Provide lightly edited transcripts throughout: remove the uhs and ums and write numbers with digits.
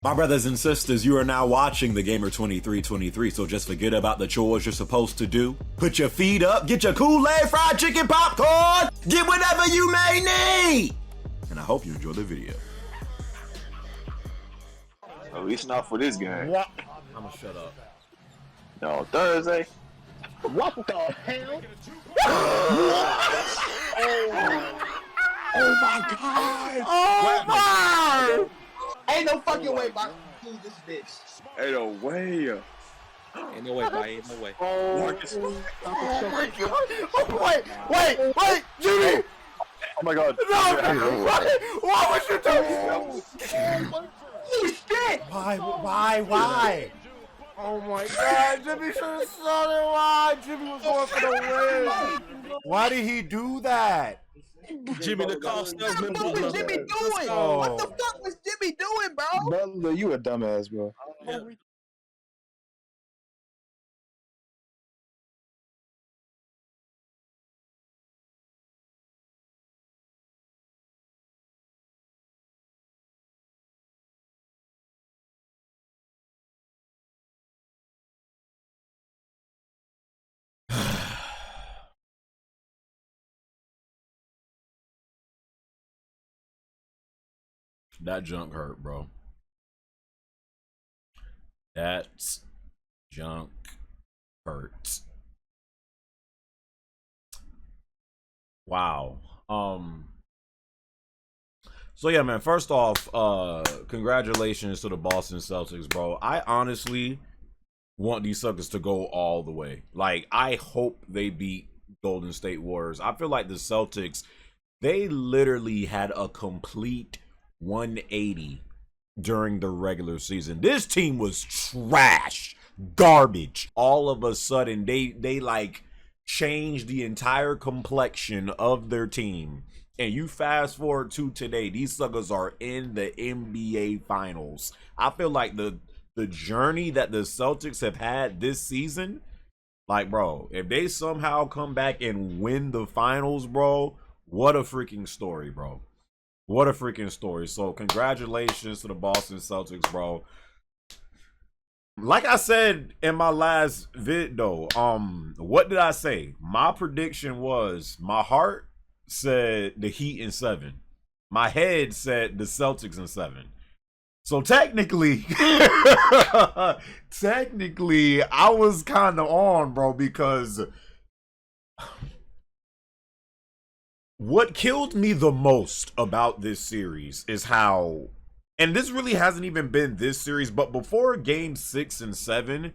My brothers and sisters, you are now watching the Gamer 2323, so just forget about the chores you're supposed to do. Put your feet up, get your Kool-Aid, fried chicken, popcorn, get whatever you may need! And I hope you enjoy the video. At least not for this game. What? I'm gonna shut up. No, Thursday. What the hell? Oh my god! Oh my! Ain't no fucking way, Bob. Do this bitch. Ain't no way. Ain't no way, boy. Ain't no way. Oh, Marcus. oh my god! Oh, wait, Jimmy! Oh my god. No! Why would you do? Holy shit! Why? Oh my god! Jimmy should have saw it. Why? Jimmy was going for the win. Why did he do that? Jimmy the cost What the fuck was Jimmy doing? go. What the fuck was Jimmy doing, bro? Butler, you a dumbass, bro. That junk hurt, bro. That's junk hurt. Wow. So yeah, man, first off, congratulations to the Boston Celtics, bro. I honestly want these suckers to go all the way. Like, I hope they beat Golden State Warriors. I feel like the Celtics, they literally had a complete 180 during the regular season. This team was trash, garbage. All of a sudden, they like changed the entire complexion of their team. And you fast forward to today, these suckers are in the NBA Finals. I feel like the journey that the Celtics have had this season, like, bro, if they somehow come back and win the finals, bro, what a freaking story, bro. What a freaking story. So congratulations to the Boston Celtics, bro. Like I said in my last vid though, what did I say? My prediction was, my heart said the Heat in 7. My head said the Celtics in 7. So technically, technically, I was kind of on, bro, because what killed me the most about this series is how, and this really hasn't even been this series, but before game 6 and 7,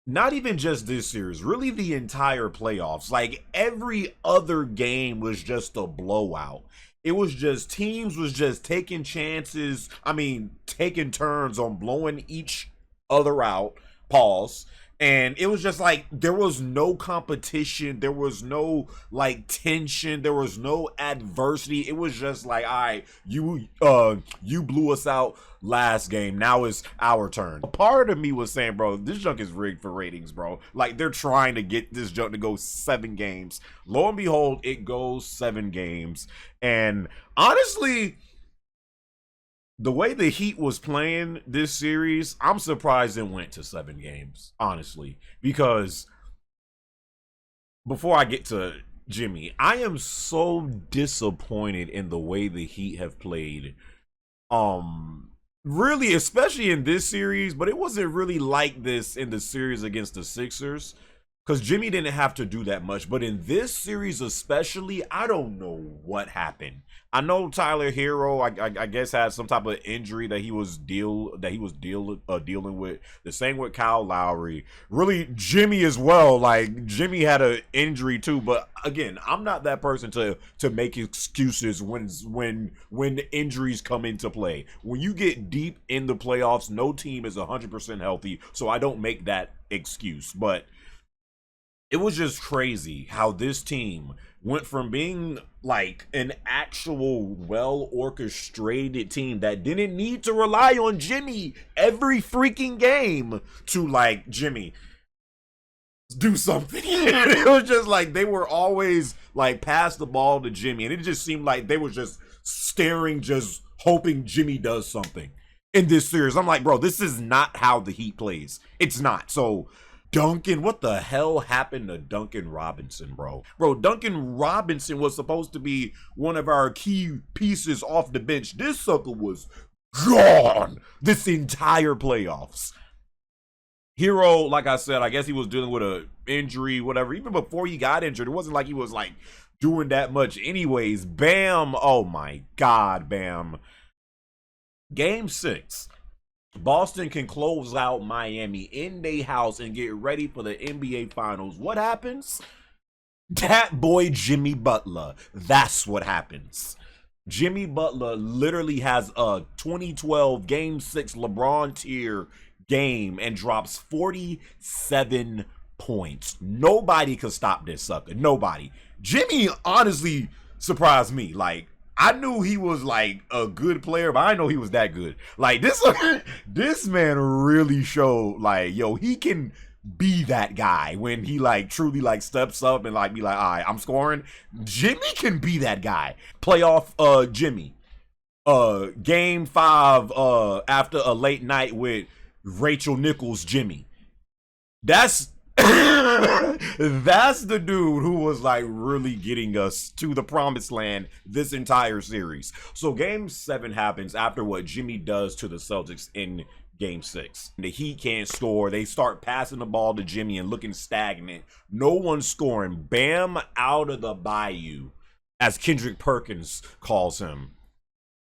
not even just this series, really the entire playoffs, like every other game was just a blowout. It was just, teams was just taking chances, taking turns on blowing each other out, pause. And it was just like, there was no competition. There was no like tension. There was no adversity. It was just like, all right, you blew us out last game. Now it's our turn. A part of me was saying, bro, this junk is rigged for ratings, bro. Like, they're trying to get this junk to go 7 games. Lo and behold, it goes 7 games. And honestly, the way the Heat was playing this series, I'm surprised it went to 7 games, honestly. Because before I get to Jimmy, I am so disappointed in the way the Heat have played. Really, especially in this series, but it wasn't really like this in the series against the Sixers, because Jimmy didn't have to do that much. But in this series especially, I don't know what happened. I know Tyler Hero, I guess, had some type of injury that he was dealing with. The same with Kyle Lowry. Really, Jimmy as well. Like, Jimmy had an injury too. But again, I'm not that person to make excuses when injuries come into play. When you get deep in the playoffs, no team is 100% healthy. So I don't make that excuse. But it was just crazy how this team went from being like an actual well-orchestrated team that didn't need to rely on Jimmy every freaking game to like, Jimmy, do something. It was just like they were always like pass the ball to Jimmy, and it just seemed like they were just staring, just hoping Jimmy does something. in this series. I'm like, bro, this is not how the Heat plays. It's not. So Duncan, what the hell happened to Duncan Robinson, bro? Bro, Duncan Robinson was supposed to be one of our key pieces off the bench. This sucker was gone this entire playoffs. Hero, like I said, I guess he was dealing with a injury, whatever. Even before he got injured, it wasn't like he was like doing that much anyways. Bam. Oh my God, Bam. Game 6. Boston can close out Miami in their house and get ready for the NBA Finals. What happens? That boy Jimmy Butler. That's what happens. Jimmy Butler literally has a 2012 Game 6 LeBron tier game and drops 47 points. Nobody could stop this sucker. Nobody. Jimmy honestly surprised me. Like, I knew he was like a good player, but I didn't know he was that good. Like this man really showed like, yo, he can be that guy when he like truly like steps up and like be like, all right, I'm scoring. Jimmy can be that guy. Playoff Jimmy. Game 5 after a late night with Rachel Nichols Jimmy. That's that's the dude who was like really getting us to the promised land this entire series. So game 7 happens after what Jimmy does to the Celtics in game 6. The Heat can't score. They start passing the ball to Jimmy and looking stagnant. No one's scoring. Bam out of the bayou, as Kendrick Perkins calls him.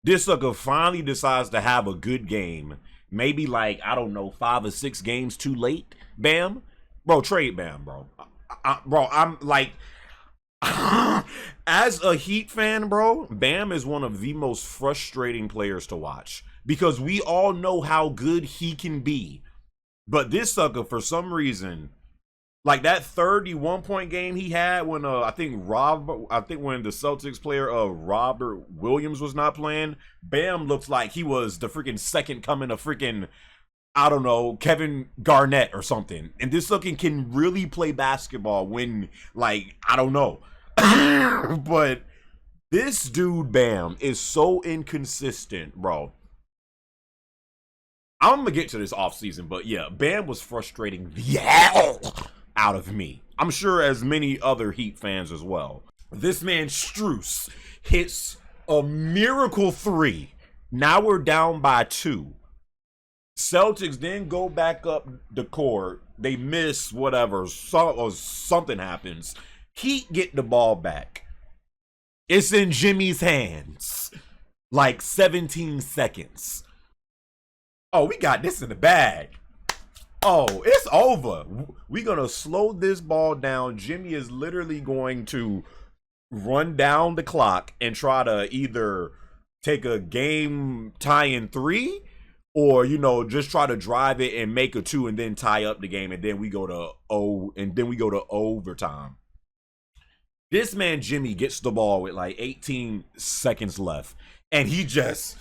This sucker finally decides to have a good game. Maybe like, I don't know, 5 or 6 games too late. Bam. Bro, trade Bam, bro. Bro, I'm like, as a Heat fan, bro, Bam is one of the most frustrating players to watch because we all know how good he can be. But this sucker, for some reason, like that 31-point game he had when I think when the Celtics player Robert Williams was not playing, Bam looks like he was the freaking second coming of freaking, I don't know, Kevin Garnett or something. And this looking can really play basketball when, like, I don't know. But this dude, Bam, is so inconsistent, bro. I'm going to get to this offseason, but yeah, Bam was frustrating the hell out of me. I'm sure as many other Heat fans as well. This man, Strus, hits a miracle 3. Now we're down by 2. Celtics then go back up the court. They miss whatever, or something happens. Heat get the ball back. It's in Jimmy's hands. Like 17 seconds. Oh, we got this in the bag. Oh, it's over. We're going to slow this ball down. Jimmy is literally going to run down the clock and try to either take a game tying 3 or, you know, just try to drive it and make a 2 and then tie up the game. And then we go to overtime. This man, Jimmy, gets the ball with like 18 seconds left. And he just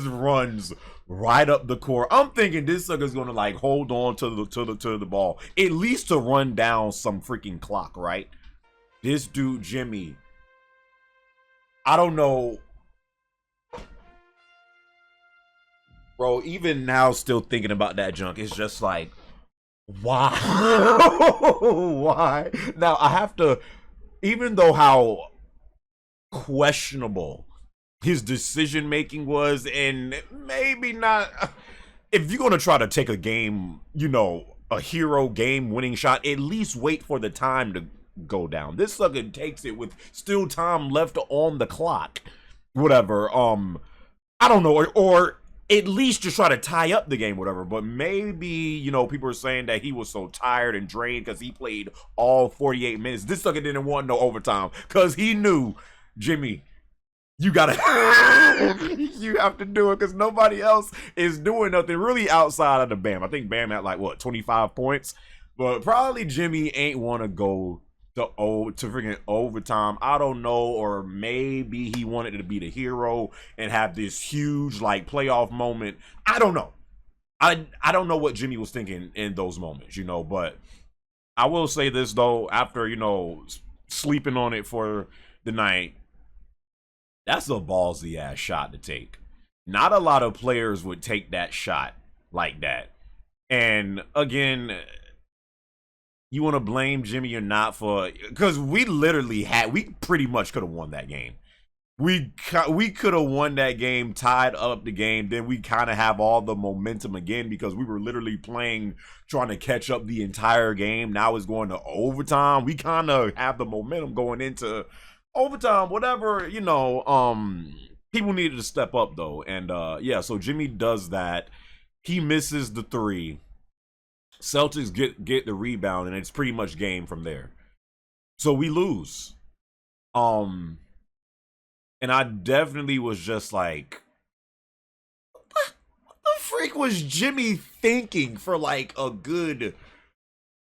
runs right up the court. I'm thinking this sucker's gonna like hold on to the ball, at least to run down some freaking clock, right? This dude, Jimmy, I don't know. Bro, even now still thinking about that junk, it's just like, why? Why? Now I have to, even though how questionable his decision making was, and maybe not, if you're gonna try to take a game, you know, a hero game winning shot, at least wait for the time to go down. This sucker takes it with still time left on the clock, whatever. I don't know, or at least just try to tie up the game, whatever. But maybe, you know, people are saying that he was so tired and drained because he played all 48 minutes. This sucker didn't want no overtime because he knew, Jimmy, you gotta, you have to do it because nobody else is doing nothing really outside of the Bam. I think Bam had like, what, 25 points? But probably Jimmy ain't want to go to freaking overtime. I don't know, or maybe he wanted to be the hero and have this huge like playoff moment. I don't know. I don't know what Jimmy was thinking in those moments, you know. But I will say this though, after, you know, sleeping on it for the night, that's a ballsy ass shot to take. Not a lot of players would take that shot like that. And again, you want to blame Jimmy or not for, because we pretty much could have won that game. We could have won that game, tied up the game. Then we kind of have all the momentum again because we were literally trying to catch up the entire game. Now it's going to overtime. We kind of have the momentum going into overtime, whatever, people needed to step up though. And yeah, so Jimmy does that. He misses the three. Celtics get the rebound, and it's pretty much game from there. So we lose. And I definitely was just like, what the freak was Jimmy thinking for like a good,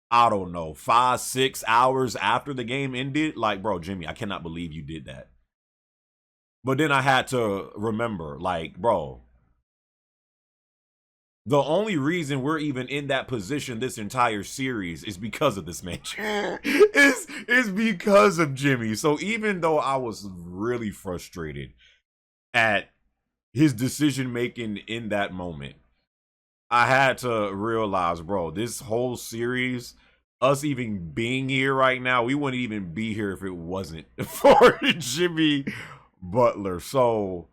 I don't know, 5-6 hours after the game ended? Like, bro, Jimmy, I cannot believe you did that. But then I had to remember, like, bro, the only reason we're even in that position this entire series is because of this match. It's because of Jimmy. So even though I was really frustrated at his decision making in that moment, I had to realize, bro, this whole series, us even being here right now, we wouldn't even be here if it wasn't for Jimmy Butler. So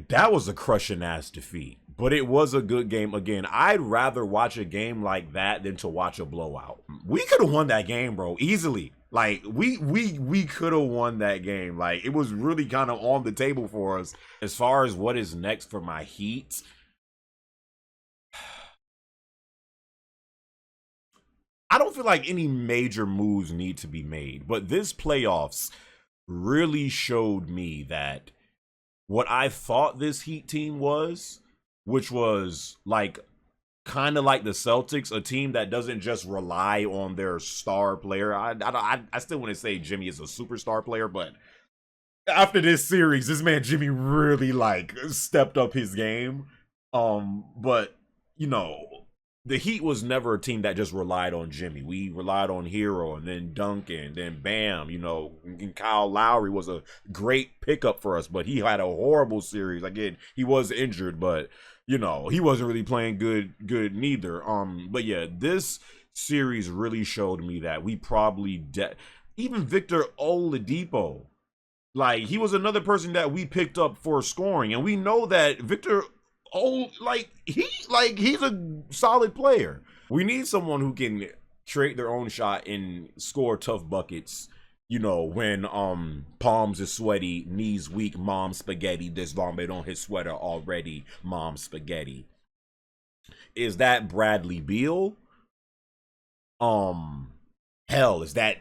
that was a crushing ass defeat. But it was a good game. Again, I'd rather watch a game like that than to watch a blowout. We could have won that game, bro, easily. Like, we could have won that game. Like, it was really kind of on the table for us. As far as what is next for my Heat, I don't feel like any major moves need to be made. But this playoffs really showed me that what I thought this Heat team was, which was like kind of like the Celtics, a team that doesn't just rely on their star player. I still want to say Jimmy is a superstar player, but after this series, this man Jimmy really like stepped up his game. But the Heat was never a team that just relied on Jimmy. We relied on Hero and then Duncan, then Bam, and Kyle Lowry was a great pickup for us, but he had a horrible series. Again, he was injured, but he wasn't really playing good neither. But yeah, this series really showed me that we probably even Victor Oladipo, like, he was another person that we picked up for scoring, and we know that Victor he's a solid player. We need someone who can create their own shot and score tough buckets. When palms is sweaty, knees weak, mom spaghetti, this vomit on his sweater already, mom spaghetti. Is that Bradley Beal? Hell, is that,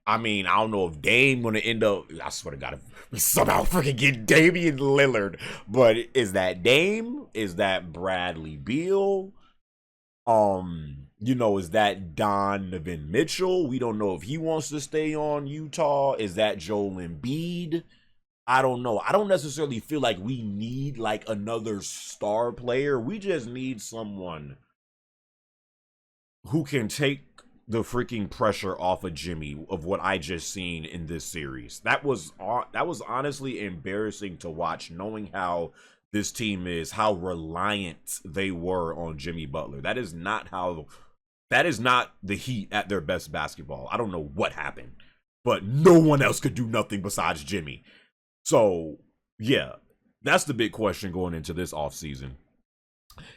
I don't know if Dame gonna end up, I swear to God, if we somehow freaking get Damian Lillard, but is that Dame? Is that Bradley Beal? Is that Donovan Mitchell? We don't know if he wants to stay on Utah. Is that Joel Embiid? I don't know. I don't necessarily feel like we need like another star player. We just need someone who can take the freaking pressure off of Jimmy of what I just seen in this series. That was honestly embarrassing to watch, knowing how this team is, how reliant they were on Jimmy Butler. That is not the Heat at their best basketball. I don't know what happened, but no one else could do nothing besides Jimmy. So yeah, that's the big question going into this offseason.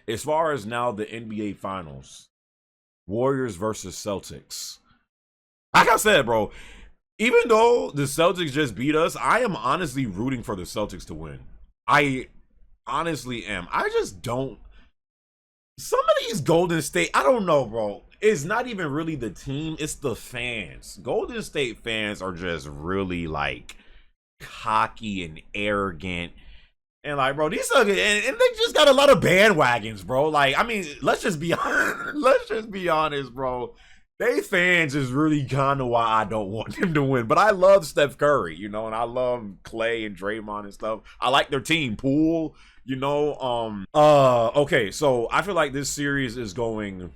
As far as now the NBA Finals, Warriors versus Celtics. Like I said, bro, even though the Celtics just beat us, I am honestly rooting for the Celtics to win. I honestly am. I just don't. Some of these Golden State, I don't know, bro. It's not even really the team, it's the fans. Golden State fans are just really like cocky and arrogant. And like, bro, these are, and they just got a lot of bandwagons, bro. Like, let's just be honest. Let's just be honest, bro. They fans is really kind of why I don't want them to win. But I love Steph Curry, and I love Clay and Draymond and stuff. I like their team, Poole, okay, so I feel like this series is going.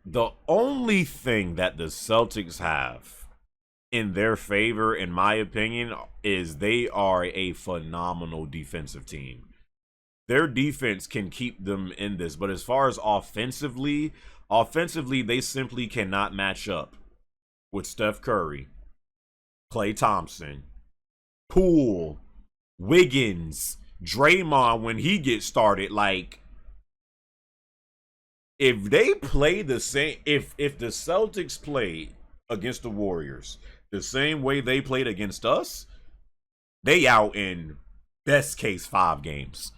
The only thing that the Celtics have in their favor, in my opinion, is they are a phenomenal defensive team. Their defense can keep them in this, but as far as offensively, they simply cannot match up with Steph Curry, Klay Thompson, Poole, Wiggins, Draymond when he gets started. Like, if they play the same, if the Celtics play against the Warriors the same way they played against us, they out in best case 5 games.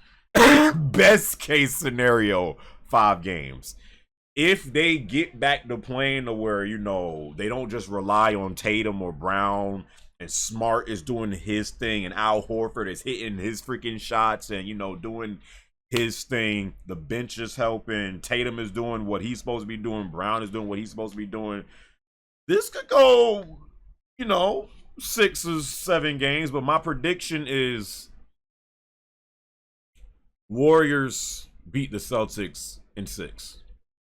Best case scenario 5 games. If they get back to playing to where, you know, they don't just rely on Tatum or Brown, and Smart is doing his thing, and Al Horford is hitting his freaking shots and, you know, doing his thing. The bench is helping. Tatum is doing what he's supposed to be doing. Brown is doing what he's supposed to be doing. This could go, you know, 6 or 7 games, but my prediction is Warriors beat the Celtics in 6.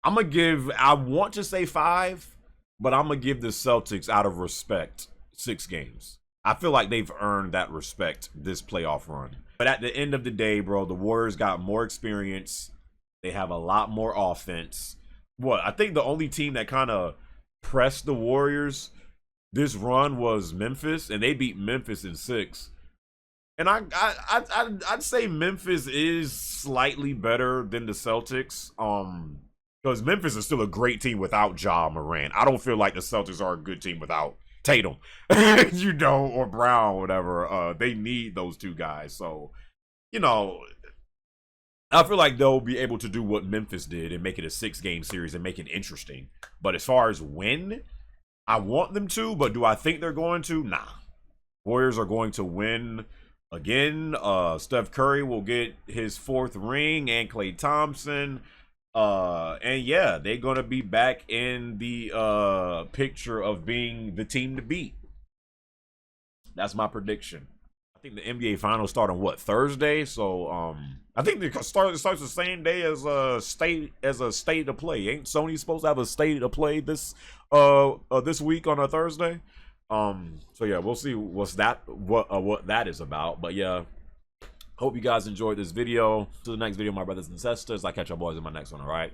I want to say 5, but I'm going to give the Celtics, out of respect, 6 games. I feel like they've earned that respect this playoff run. But at the end of the day, bro, the Warriors got more experience. They have a lot more offense. I think the only team that kind of pressed the Warriors this run was Memphis, and they beat Memphis in 6. And I'd say Memphis is slightly better than the Celtics. Because Memphis is still a great team without Ja Morant. I don't feel like the Celtics are a good team without Tatum, you know, or Brown, whatever. They need those 2 guys. So, you know, I feel like they'll be able to do what Memphis did and make it a 6-game series and make it interesting. But as far as win, I want them to, but do I think they're going to? Nah. Warriors are going to win again. Steph Curry will get his 4th ring, and Klay Thompson. And yeah, they're gonna be back in the picture of being the team to beat. That's my prediction. I think the NBA Finals start on what, Thursday? So I think it starts the same day as a state of play. Ain't Sony supposed to have a state of play this week on a Thursday? So yeah, we'll see what that is about. But yeah, hope you guys enjoyed this video. To the next video, my brothers and sisters. I'll catch y'all boys in my next one, all right?